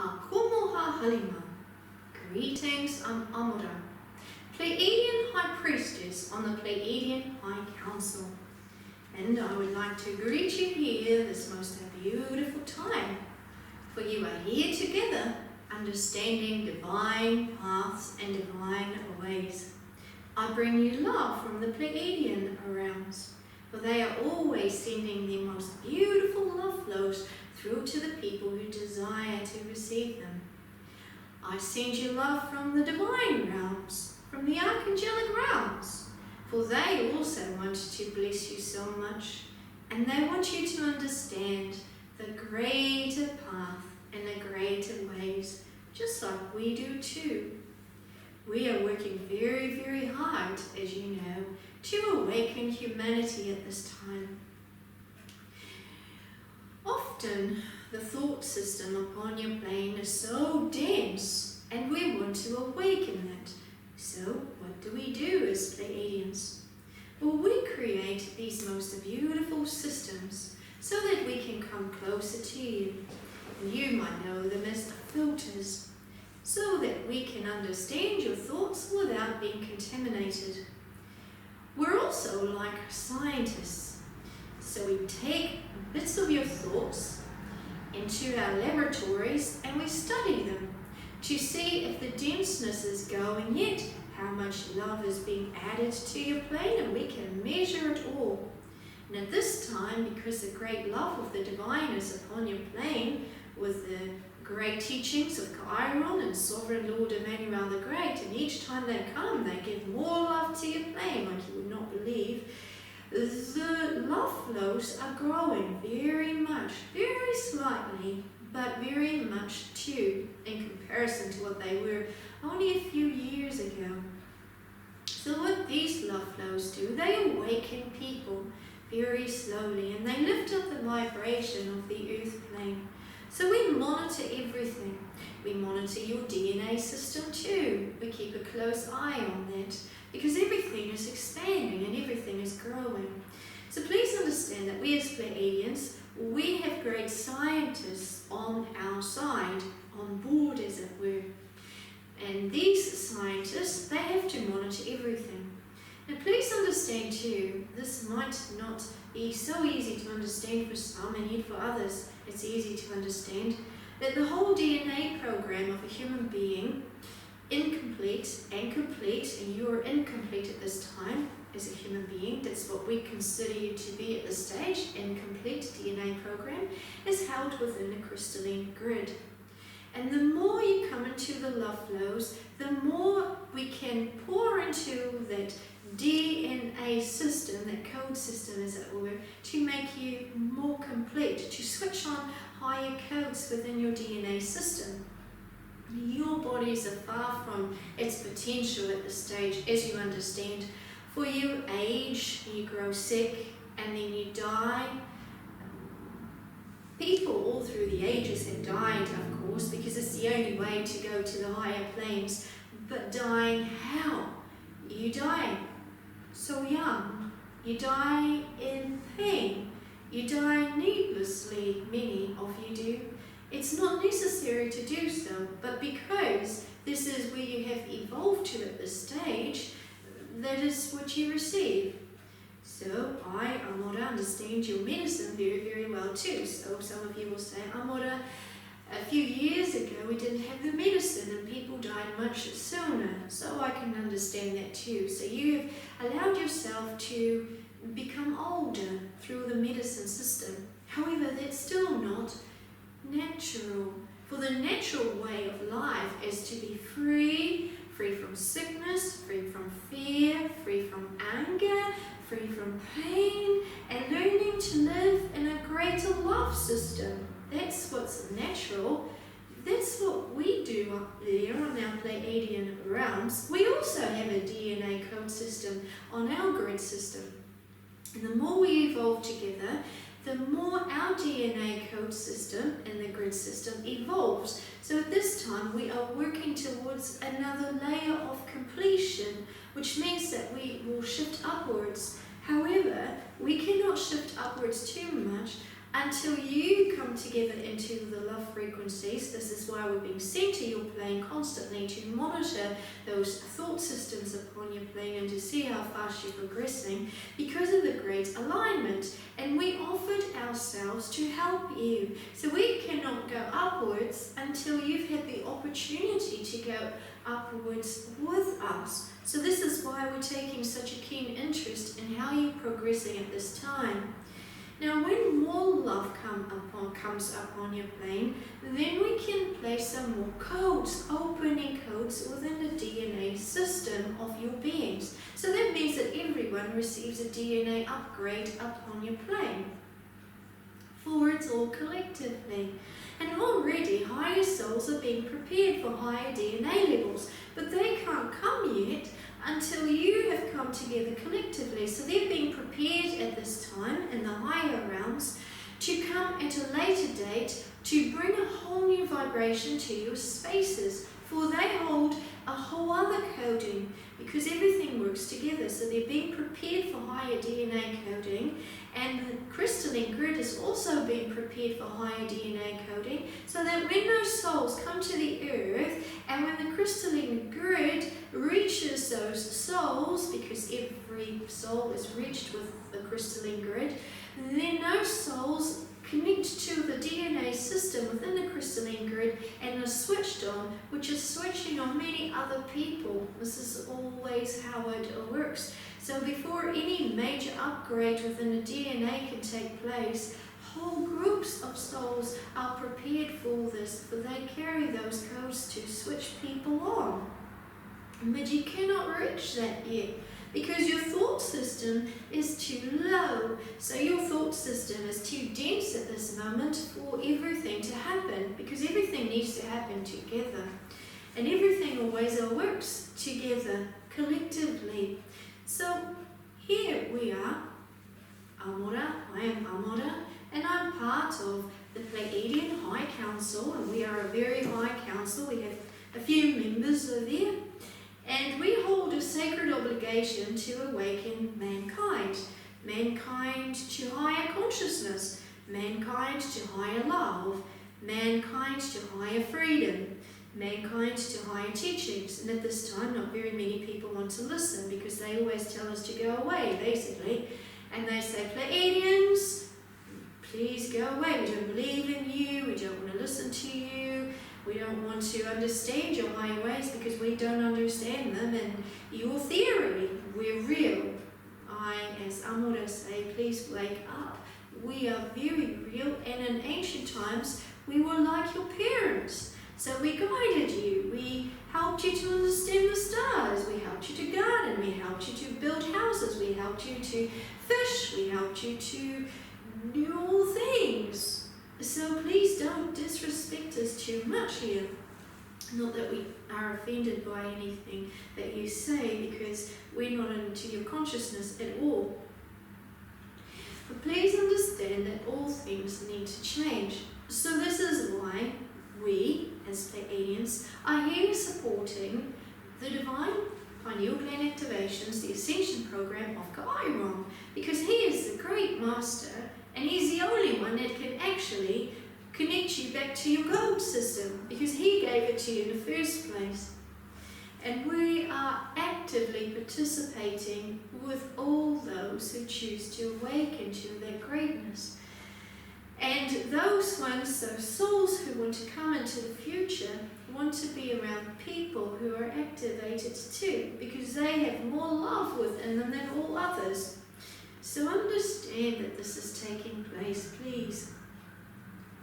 Akumoha Halima. Greetings, I'm Ammorah, Pleiadian High Priestess on the Pleiadian High Council. And I would like to greet you here this most beautiful time, for you are here together, understanding divine paths and divine ways. I bring you love from the Pleiadian realms, for they are always sending their most beautiful love flows through to the people who desire to receive them. I send you love from the divine realms, from the archangelic realms, for they also want to bless you so much, and they want you to understand the greater path and the greater ways, just like we do too. We are working very, very hard, as you know, to awaken humanity at this time. Often, the thought system upon your plane is so dense, and we want to awaken it. So, what do we do as Pleiadians? Well, we create these most beautiful systems so that we can come closer to you. And you might know them as the filters, so that we can understand your thoughts without being contaminated. We're also like scientists. So we take bits of your thoughts into our laboratories and we study them to see if the denseness is going yet, how much love is being added to your plane, and we can measure it all. And at this time, because the great love of the divine is upon your plane, with the great teachings of Chiron and Sovereign Lord Emmanuel the Great, and each time they come, they give more love to your plane like you would not believe. The love flows are growing very much, very slightly, but very much too, in comparison to what they were only a few years ago. So what these love flows do, they awaken people very slowly, and they lift up the vibration of the earth plane. So we monitor everything. We monitor your DNA system too. We keep a close eye on that, because everything is expanding and everything is growing. So please understand that we as Pleiadians, we have great scientists on our side, on board as it were. And these scientists, they have to monitor everything. Now please understand too, this might not be so easy to understand for some, and yet for others it's easy to understand, that the whole DNA program of a human being, incomplete and complete, and you are incomplete at this time as a human being, that's what we consider you to be at this stage, incomplete DNA program, is held within a crystalline grid. And the more you come into the love flows, the more we can pour into that DNA system, that code system as it were, to make you more complete, to switch on higher codes within your DNA system. Your bodies are far from its potential at this stage, as you understand. For you age, you grow sick, and then you die. People all through the ages have died, of course, because it's the only way to go to the higher planes. But dying how? You die so young. You die in pain. You die needlessly, many of you do. It's not necessary to do so, but because this is where you have evolved to at this stage, that is what you receive. So I, Ammorah, understand your medicine very, very well too. So some of you will say, Ammorah, a few years ago we didn't have the medicine and people died much sooner. So I can understand that too. So you have allowed yourself to become older through the medicine system. However, that's still not natural. For the natural way of life is to be free, free from sickness, free from fear, free from anger, free from pain, and learning to live in a greater love system. That's what's natural. That's what we do up there on our Pleiadian realms. We also have a DNA code system on our grid system. And the more we evolve together, the more our DNA code system and the grid system evolves. So at this time we are working towards another layer of completion, which means that we will shift upwards. However, we cannot shift upwards too much until you come together into the love frequencies. This is why we're being sent to your plane constantly to monitor those thought systems upon your plane and to see how fast you're progressing because of the great alignment. And we offered ourselves to help you. So we cannot go upwards until you've had the opportunity to go upwards with us. So this is why we're taking such a keen interest in how you're progressing at this time. Now, when more love comes upon your plane, then we can place some more codes, opening codes within the DNA system of your beings. So that means that everyone receives a DNA upgrade upon your plane. For it's all collectively. And already higher souls are being prepared for higher DNA levels, but they can't come yet until you have come together collectively. So they're being prepared at this time in the higher realms to come at a later date to bring a whole new vibration to your spaces, for they hold a whole other coding because everything works together. So they're being prepared for higher DNA coding, and the crystalline grid is also being prepared for higher DNA coding, so that when those souls come to the earth and when the crystalline grid reaches those souls, because every soul is reached with the crystalline grid, then those souls connect to the DNA system within the crystalline grid and are switched on, which is switching on many other people. This is always how it works. So before any major upgrade within the DNA can take place, whole groups of souls are prepared for this, for they carry those codes to switch people on. But you cannot reach that yet, because your thought system is too low. So your thought system is too dense at this moment for everything to happen, because everything needs to happen together. And everything always works together, collectively. So here we are, Ammorah, I am Ammorah, and I'm part of the Pleiadian High Council, and we are a very high council. We have a few members there. And we hold a sacred obligation to awaken mankind. Mankind to higher consciousness. Mankind to higher love. Mankind to higher freedom. Mankind to higher teachings. And at this time, not very many people want to listen, because they always tell us to go away, basically. And they say, Pleiadians, please go away. We don't believe in you. We don't want to listen to you. We don't want to understand your higher ways because we don't understand them and your theory. We're real. I, as Ammorah, say, please wake up. We are very real, and in ancient times, we were like your parents. So we guided you. We helped you to understand the stars. We helped you to garden. We helped you to build houses. We helped you to fish. We helped you to do all things. So please don't disrespect us too much here. Not that we are offended by anything that you say, because we're not into your consciousness at all. But please understand that all things need to change. So this is why we, as Pleiadians, are here supporting the divine pineal gland activations, the Ascension program of Chiron, because he is the great master. And he's the only one that can actually connect you back to your gold system, because he gave it to you in the first place. And we are actively participating with all those who choose to awaken to their greatness. And those ones, those souls who want to come into the future, want to be around people who are activated too, because they have more love within them than all others. So understand that this is taking place, please.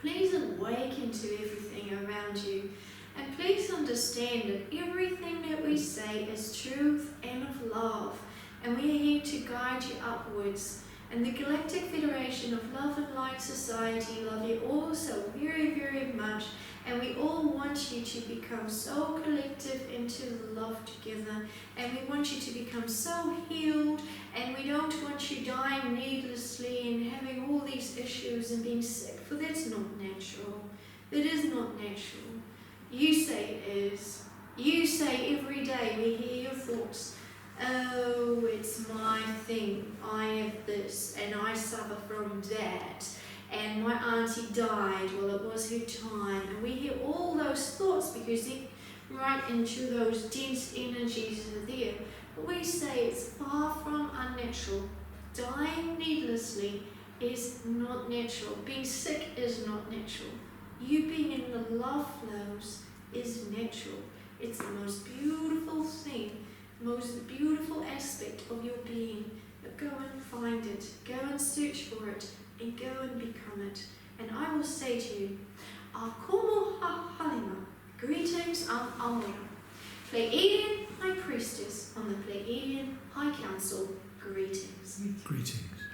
Please awaken to everything around you. And please understand that everything that we say is truth and of love. And we are here to guide you upwards. And the Galactic Federation of Love and Light Society love you all so very, very much. And we all want you to become so collective into love together. And we want you to become so healed. And we don't want you dying needlessly and having all these issues and being sick. For that's not natural. That is not natural. You say it is. You say every day we hear your thoughts. Oh, it's my thing. I have this and I suffer from that. and my auntie died, well, it was her time, and we hear all those thoughts because they're right into those dense energies that are there. But we say it's far from unnatural. Dying needlessly is not natural. Being sick is not natural. You being in the love flows is natural. It's the most beautiful thing, most beautiful aspect of your being. But go and find it, go and search for it, and go and become it. And I will say to you, Akomo Halima, greetings, I'm Ammorah, Pleiadian High Priestess on the Pleiadian High Council. Greetings. Greetings.